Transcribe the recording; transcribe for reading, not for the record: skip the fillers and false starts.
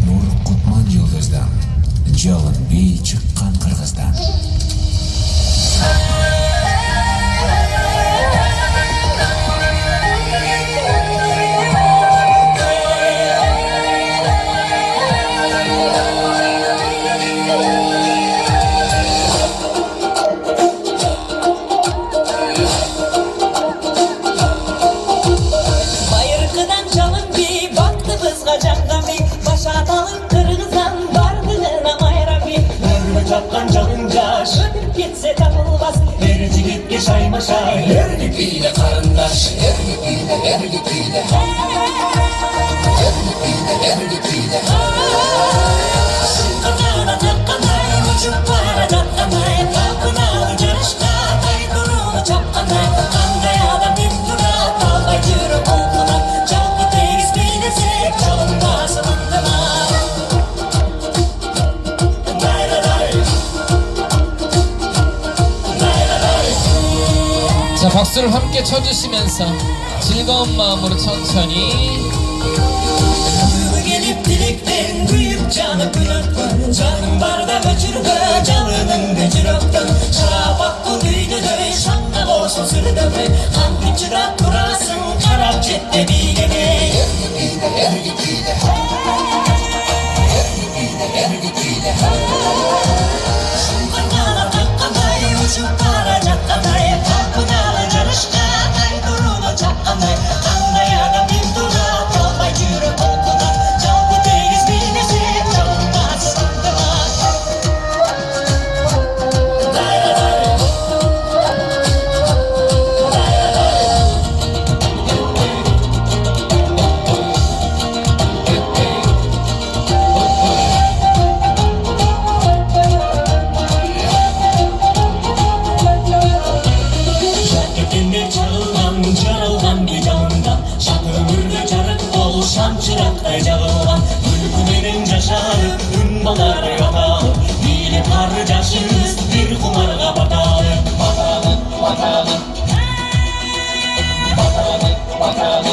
Nur Kutman yıldızdan, Jalın bey çıkkan Kırgızdan. Bayırkıdan Jalın bir baktı bızga candan bir başa atalım Kırgızdan bardığına mayra bir Nurlu çapkan çalınca öpüp gitse tapılmaz verici gitke şaymaşa Ergipiyle karındaş, ergipiyle, ergipiyle. Ergipiyle. Kızana takkanay uçup varacakkanay kalkına ucarışka kaydırını çapkanay kangaya bir dura kalbay yürü okuna çalgı teyz bilesek çalında sınındına 자, 박수를 함께 쳐주시면서 즐거운 마음으로 천천히. Duygu gelip dilekten duyup canı gülüktün Canım barda göçürme canının gücü yoktun Şarap hakkı düydü döy şanlı olsun sürü döy Kalbin çırak durasın karab cette bir gebe Şunkargana takkanay uçup varacak kanay Kalkına carışka kaydırını çapkanay Kandaya da bir dura kalbay yürü okuna Çalgı teyz bilesek çalınmaz sındıma Dayra dayra Şaketinde çağılan bir canından Şak ömürde çarık ol şam çırakta cağılan Gülgülerin caşarı ünbalar yatağı Hile harcasız bir kumarga batağı Batağı, batağı Batağı, batağı